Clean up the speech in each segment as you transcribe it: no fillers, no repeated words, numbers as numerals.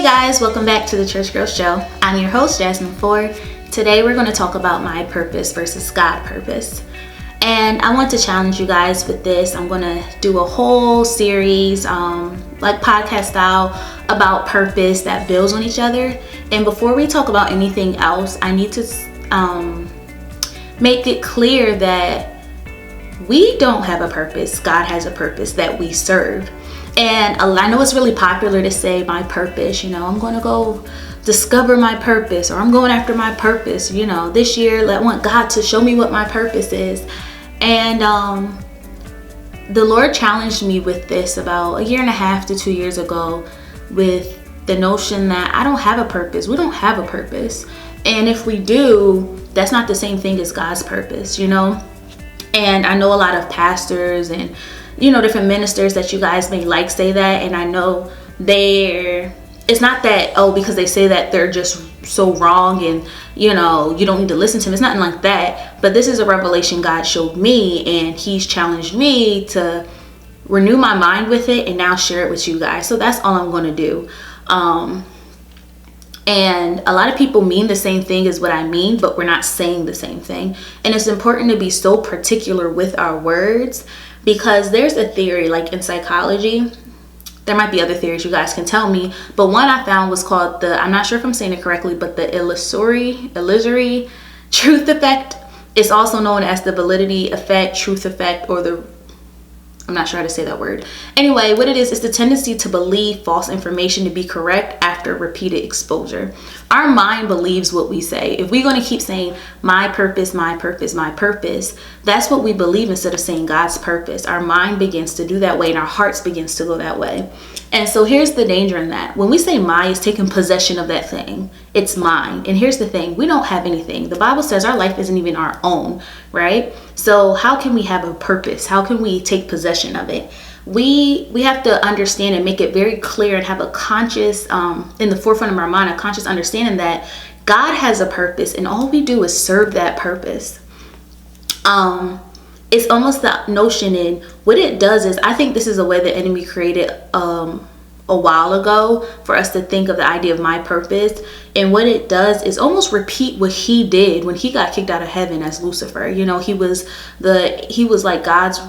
guys, welcome back to the Church Girl Show. I'm your host, Jasmine Ford. Today we're going to talk about my purpose versus God purpose. And I want to challenge you guys with this. I'm going to do a whole series, like podcast style, about purpose that builds on each other. And before we talk about anything else, I need to make it clear that we don't have a purpose. God has a purpose that we serve. And I know it's really popular to say my purpose, I'm going to go discover my purpose, or I'm going after my purpose, this year I want God to show me what my purpose is. And the Lord challenged me with this about 1.5 to 2 years ago, with the notion that I don't have a purpose. We don't have a purpose. And if we do, that's not the same thing as God's purpose, And I know a lot of pastors and different ministers that you guys may say that, and I know it's not that, because they say that they're just so wrong and you don't need to listen to them. It's nothing like that, but this is a revelation God showed me, and he's challenged me to renew my mind with it and now share it with you guys. So that's all I'm going to do. And a lot of people mean the same thing as what I mean, but we're not saying the same thing. And it's important to be so particular with our words, because there's a theory, like in psychology, there might be other theories, you guys can tell me, but one I found was called I'm not sure if I'm saying it correctly, but the illusory truth effect. It's also known as the validity effect, truth effect, or I'm not sure how to say that word. Anyway, what it is the tendency to believe false information to be correct after repeated exposure. Our mind believes what we say. If we're going to keep saying my purpose, my purpose, my purpose, that's what we believe instead of saying God's purpose. Our mind begins to do that way, and our hearts begins to go that way. And so here's the danger in that. When we say my, it's taking possession of that thing. It's mine. And here's the thing. We don't have anything. The Bible says our life isn't even our own, right? So how can we have a purpose? How can we take possession of it? We have to understand and make it very clear and have a conscious, in the forefront of our mind, a conscious understanding that God has a purpose, and all we do is serve that purpose. It's almost the notion in what it does is, I think this is a way the enemy created a while ago for us to think of the idea of my purpose. And what it does is almost repeat what he did when he got kicked out of heaven as Lucifer. He was like God's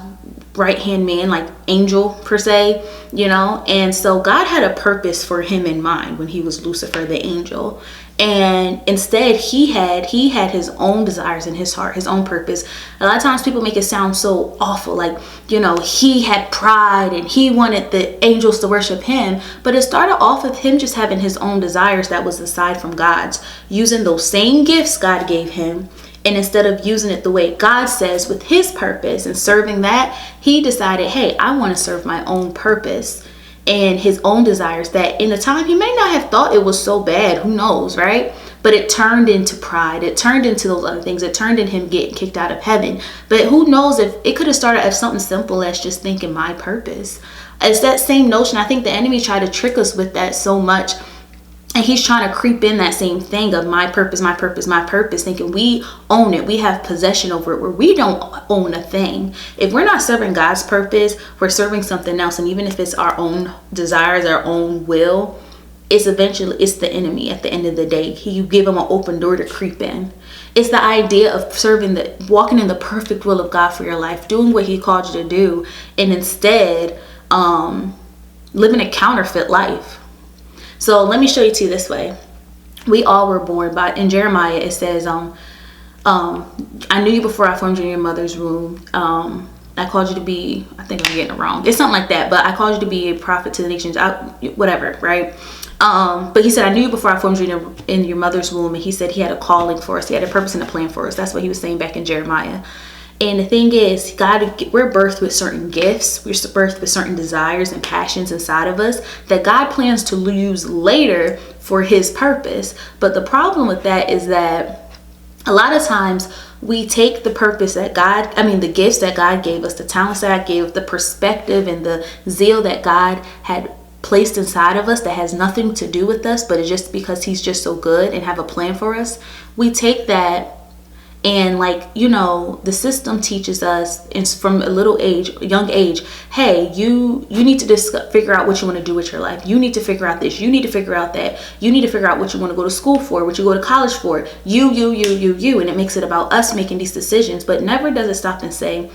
right hand man, like angel per se, and so God had a purpose for him in mind when he was Lucifer, the angel. And instead he had his own desires in his heart, his own purpose. A lot of times people make it sound so awful, like, he had pride and he wanted the angels to worship him. But it started off with him just having his own desires that was aside from God's, using those same gifts God gave him. And instead of using it the way God says with his purpose and serving that, he decided, hey, I want to serve my own purpose and his own desires that in the time he may not have thought it was so bad. Who knows, right? But it turned into pride. It turned into those other things. It turned into him getting kicked out of heaven. But who knows, if it could have started as something simple as just thinking my purpose. It's that same notion. I think the enemy tried to trick us with that so much. And he's trying to creep in that same thing of my purpose, my purpose, my purpose, thinking we own it. We have possession over it, where we don't own a thing. If we're not serving God's purpose, we're serving something else. And even if it's our own desires, our own will, it's the enemy at the end of the day. You give him an open door to creep in. It's the idea of walking in the perfect will of God for your life, doing what he called you to do, and instead living a counterfeit life. So let me show you this way. We all were born by, in Jeremiah, it says, I knew you before I formed you in your mother's womb. I called you to be, I think I'm getting it wrong. It's something like that, but I called you to be a prophet to the nations, whatever, right? But he said, I knew you before I formed you in your mother's womb. And he said he had a calling for us. He had a purpose and a plan for us. That's what he was saying back in Jeremiah. And the thing is, we're birthed with certain gifts. We're birthed with certain desires and passions inside of us that God plans to use later for his purpose. But the problem with that is that a lot of times we take the purpose that the gifts that God gave us, the talents that God gave, the perspective and the zeal that God had placed inside of us that has nothing to do with us, but it's just because he's just so good and have a plan for us. We take that And like, the system teaches us from a young age, hey, you need to figure out what you want to do with your life. You need to figure out this. You need to figure out that. You need to figure out what you want to go to school for, what you go to college for. You. And it makes it about us making these decisions, but never does it stop and say,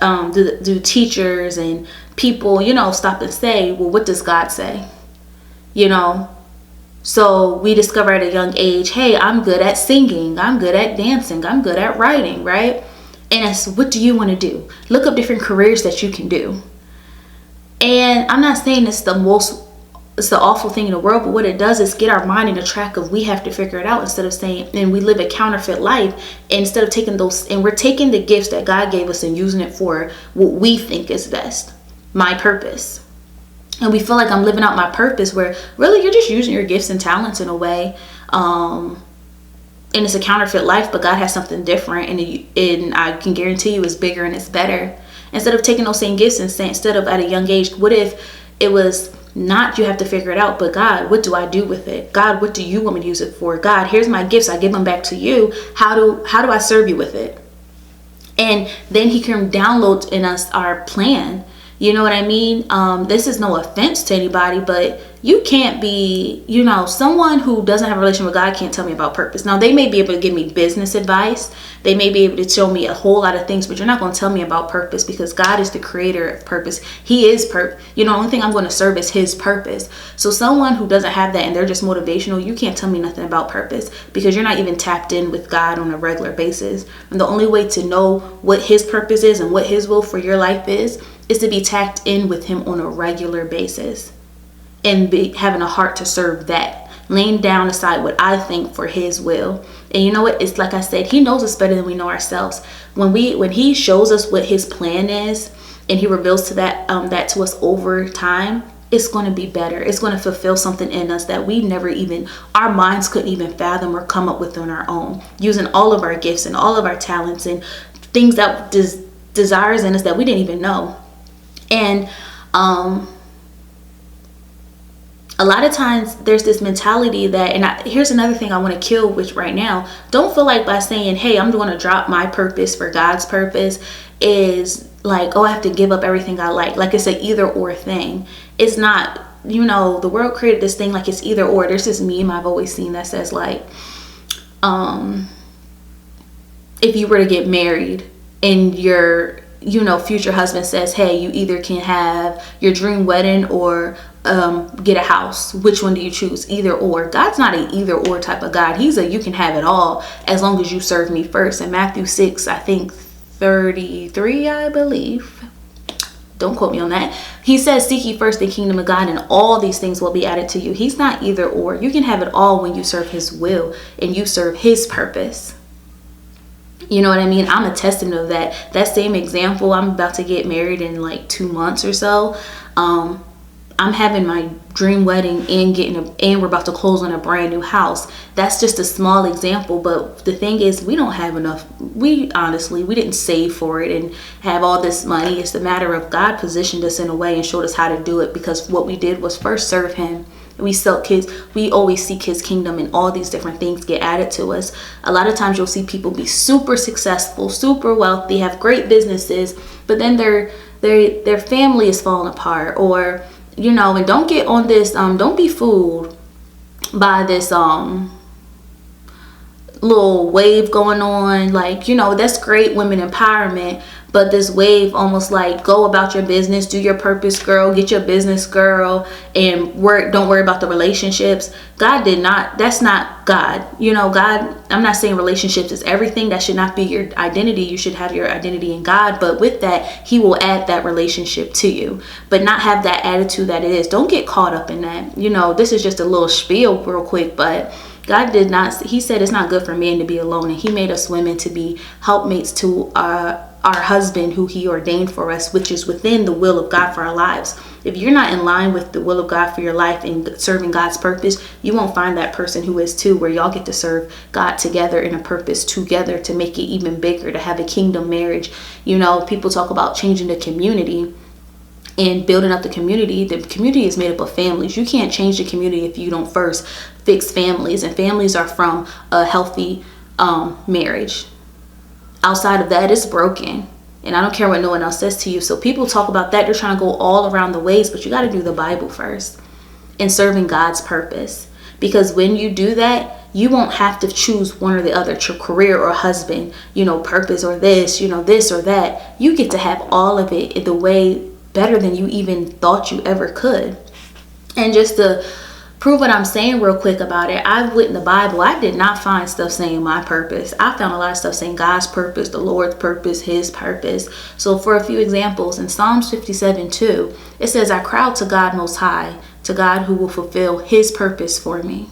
do teachers and people, stop and say, well, what does God say? So we discover at a young age, hey, I'm good at singing, I'm good at dancing, I'm good at writing, right? And it's, what do you want to do? Look up different careers that you can do. And I'm not saying it's the awful thing in the world, but what it does is get our mind in the track of we have to figure it out, instead of saying, and we live a counterfeit life, instead of taking those, and we're taking the gifts that God gave us and using it for what we think is best, my purpose. And we feel like I'm living out my purpose, where really you're just using your gifts and talents in a way. And it's a counterfeit life, but God has something different. And I can guarantee you it's bigger and it's better. Instead of taking those same gifts and saying, instead of at a young age, what if it was not you have to figure it out, but God, what do I do with it? God, what do you want me to use it for? God, here's my gifts. I give them back to you. How do I serve you with it? And then he can download in us our plan. You know what I mean? This is no offense to anybody, but you can't be, someone who doesn't have a relationship with God can't tell me about purpose. Now, they may be able to give me business advice. They may be able to show me a whole lot of things, but you're not going to tell me about purpose, because God is the creator of purpose. He is the only thing I'm going to serve is his purpose. So someone who doesn't have that and they're just motivational, you can't tell me nothing about purpose, because you're not even tapped in with God on a regular basis. And the only way to know what his purpose is and what his will for your life is to be tapped in with him on a regular basis, and be having a heart to serve that, laying down aside what I think for his will. And you know what? It's like I said, he knows us better than we know ourselves. When he shows us what his plan is, and he reveals that to us over time, it's going to be better. It's going to fulfill something in us that our minds couldn't even fathom or come up with on our own, using all of our gifts and all of our talents and things that desires in us that we didn't even know. And a lot of times there's this mentality that, here's another thing I want to kill with right now. Don't feel like by saying, hey, I'm going to drop my purpose for God's purpose is like, oh, I have to give up everything I like. Like it's an either or thing. It's not, the world created this thing like it's either or. There's this meme I've always seen that says like, if you were to get married and your future husband says, hey, you either can have your dream wedding or get a house. Which one do you choose? Either or. God's not an either or type of God. He's you can have it all as long as you serve me first. In Matthew 6, I think 33, I believe. Don't quote me on that. He says, seek ye first the kingdom of God, and all these things will be added to you. He's not either or. You can have it all when you serve his will and you serve his purpose. You know what I mean? I'm a testament of that. That same example, I'm about to get married in like 2 months or so. I'm having my dream wedding and we're about to close on a brand new house. That's just a small example, but the thing is, we don't have enough. We didn't save for it and have all this money. It's a matter of God positioned us in a way and showed us how to do it, because what we did was first serve him. We always seek his kingdom, and all these different things get added to us. A lot of times you'll see people be super successful, super wealthy, have great businesses, but then their family is falling apart, or and don't get on this, don't be fooled by this little wave going on. Like, that's great, women empowerment, but this wave almost like, go about your business, do your purpose, girl, get your business, girl, and don't worry about the relationships. That's not God. God, I'm not saying relationships is everything. That should not be your identity. You should have your identity in God, but with that, he will add that relationship to you, but not have that attitude that it is. Don't get caught up in that. This is just a little spiel real quick, but God did not, he said it's not good for man to be alone, and he made us women to be helpmates to our husband who he ordained for us, which is within the will of God for our lives. If you're not in line with the will of God for your life and serving God's purpose, you won't find that person who is too, where y'all get to serve God together in a purpose together to make it even bigger, to have a kingdom marriage. People talk about changing the community and building up the community. The community is made up of families. You can't change the community if you don't first fix families, and families are from a healthy marriage. Outside of that, it's broken. And I don't care what no one else says to you. So people talk about that. They're trying to go all around the ways, but you got to do the Bible first and serving God's purpose. Because when you do that, you won't have to choose one or the other, your career or husband, purpose or this, this or that. You get to have all of it in the way better than you even thought you ever could. And just to prove what I'm saying real quick about it, I went in the Bible. I did not find stuff saying my purpose. I found a lot of stuff saying God's purpose, the Lord's purpose, his purpose. So for a few examples, in Psalms 57:2, it says, I cry out to God Most High, to God who will fulfill his purpose for me.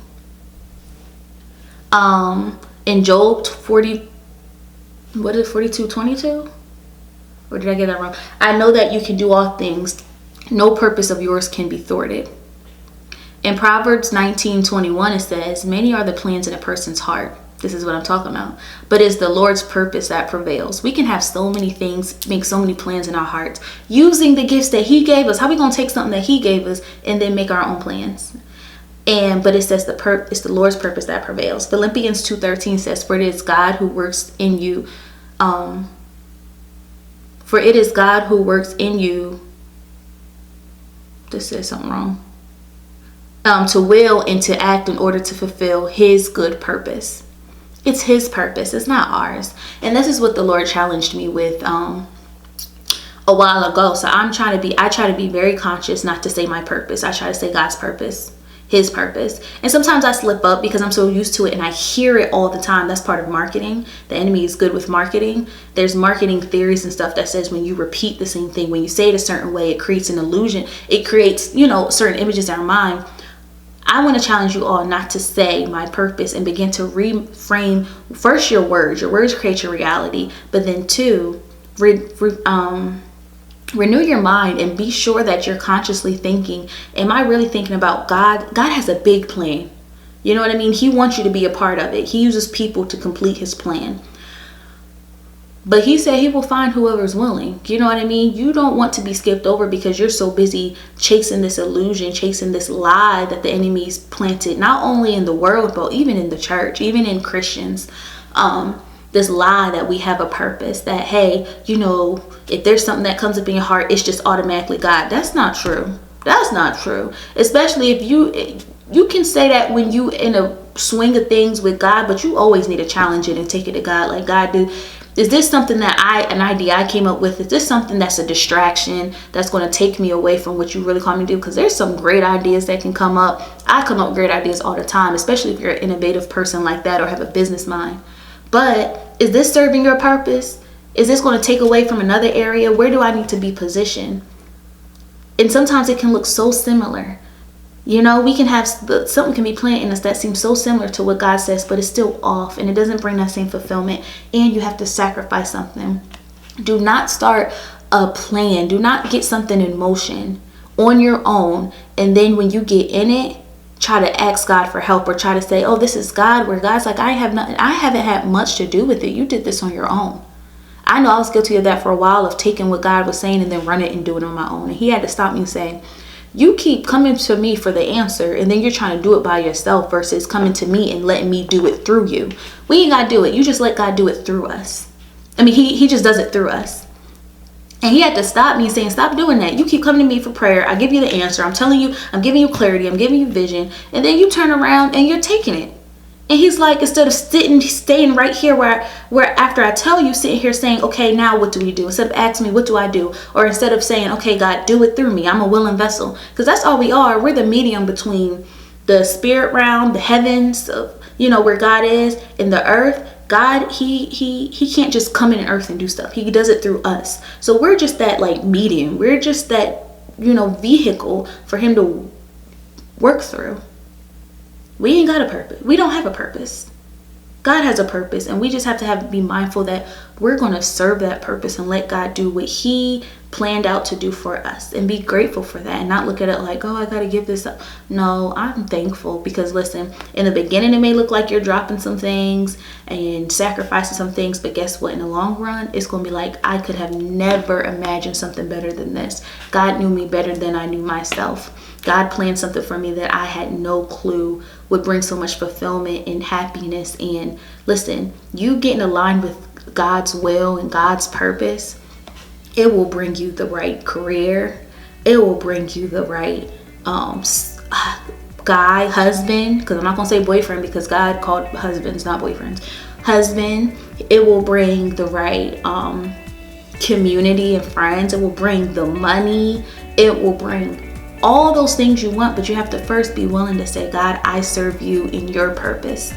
In Job 42:22? Or did I get that wrong? I know that you can do all things. No purpose of yours can be thwarted. In Proverbs 19:21, it says, many are the plans in a person's heart. This is what I'm talking about. But it's the Lord's purpose that prevails. We can have so many things, make so many plans in our hearts, using the gifts that he gave us. How are we going to take something that he gave us and then make our own plans? But it says it's the Lord's purpose that prevails. Philippians 2:13 says, for it is God who works in you. For it is God who works in you. This says something wrong. To will and to act in order to fulfill his good purpose. It's his purpose. It's not ours. And this is what the Lord challenged me with a while ago. So I try to be very conscious not to say my purpose. I try to say God's purpose, his purpose. And sometimes I slip up because I'm so used to it and I hear it all the time. That's part of marketing. The enemy is good with marketing. There's marketing theories and stuff that says when you repeat the same thing, when you say it a certain way, it creates an illusion. It creates, certain images in our mind. I want to challenge you all not to say my purpose and begin to reframe first your words. Your words create your reality, but then two, renew your mind and be sure that you're consciously thinking, am I really thinking about God? God has a big plan. You know what I mean? He wants you to be a part of it. He uses people to complete his plan. But he said he will find whoever's willing. You know what I mean? You don't want to be skipped over because you're so busy chasing this illusion, chasing this lie that the enemy's planted, not only in the world, but even in the church, even in Christians. This lie that we have a purpose, that, hey, if there's something that comes up in your heart, it's just automatically God. That's not true. That's not true. Especially if you can say that when you in a swing of things with God, but you always need to challenge it and take it to God. Like, God, is this something that an idea I came up with? Is this something that's a distraction that's going to take me away from what you really call me to do? Because there's some great ideas that can come up. I come up with great ideas all the time, especially if you're an innovative person like that or have a business mind. But is this serving your purpose? Is this going to take away from another area? Where do I need to be positioned? And sometimes it can look so similar. We can have something can be planted in us that seems so similar to what God says, but it's still off and it doesn't bring that same fulfillment, and you have to sacrifice something. Do not start a plan. Do not get something in motion on your own, and then when you get in it, try to ask God for help or try to say, oh, this is God, where God's like, I haven't had much to do with it. You did this on your own. I know I was guilty of that for a while, of taking what God was saying and then run it and do it on my own. And he had to stop me and say, you keep coming to me for the answer, and then you're trying to do it by yourself versus coming to me and letting me do it through you. We ain't got to do it. You just let God do it through us. I mean, he just does it through us. And he had to stop me saying, stop doing that. You keep coming to me for prayer. I give you the answer. I'm telling you, I'm giving you clarity. I'm giving you vision. And then you turn around and you're taking it. And he's like, instead of staying right here where after I tell you, sitting here saying, okay, now what do we do? Instead of asking me, what do I do? Or instead of saying, okay, God, do it through me. I'm a willing vessel. Because that's all we are. We're the medium between the spirit realm, the heavens, where God is, and the earth. God, he can't just come in earth and do stuff. He does it through us. So we're just that medium. We're just that, vehicle for him to work through. We ain't got a purpose. We don't have a purpose. God has a purpose, and we just have to be mindful that we're going to serve that purpose and let God do what he planned out to do for us, and be grateful for that, and not look at it like, oh, I got to give this up. No, I'm thankful, because listen, in the beginning, it may look like you're dropping some things and sacrificing some things, but guess what? In the long run, it's going to be like, I could have never imagined something better than this. God knew me better than I knew myself. God planned something for me that I had no clue would bring so much fulfillment and happiness. And listen, you getting aligned with God's will and God's purpose, it will bring you the right career. It will bring you the right guy, husband, because I'm not going to say boyfriend because God called husbands, not boyfriends. Husband. It will bring the right community and friends. It will bring the money. It will bring all those things you want, but you have to first be willing to say, God, I serve you in your purpose,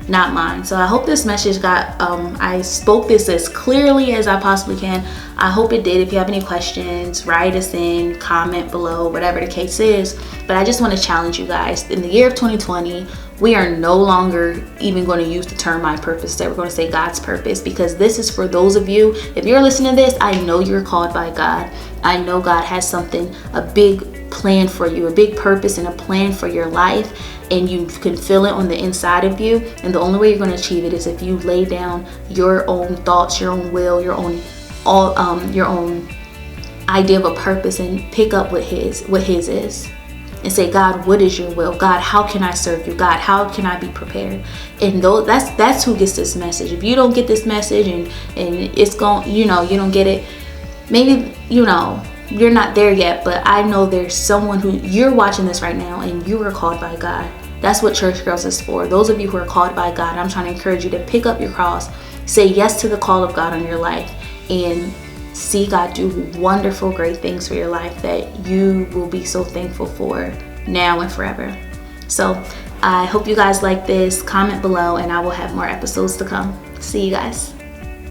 not mine. So I hope this message I spoke this as clearly as I possibly can. I hope it did. If you have any questions, write us in, comment below, whatever the case is. But I just want to challenge you guys. In the year of 2020, we are no longer even going to use the term my purpose. We're going to say God's purpose, because this is for those of you, if you're listening to this, I know you're called by God. I know God has something, a big plan for you, a big purpose and a plan for your life, and you can feel it on the inside of you. And the only way you're going to achieve it is if you lay down your own thoughts, your own will, your own idea of a purpose, and pick up what his is, and say, God, what is your will? God, how can I serve you? God, how can I be prepared? And that's who gets this message. If you don't get this message and it's going, you don't get it, maybe, you're not there yet, but I know there's someone who, you're watching this right now and you are called by God. That's what Church Girls is for. Those of you who are called by God, I'm trying to encourage you to pick up your cross, say yes to the call of God on your life, and see God do wonderful, great things for your life that you will be so thankful for now and forever. So I hope you guys like this. Comment below and I will have more episodes to come. See you guys.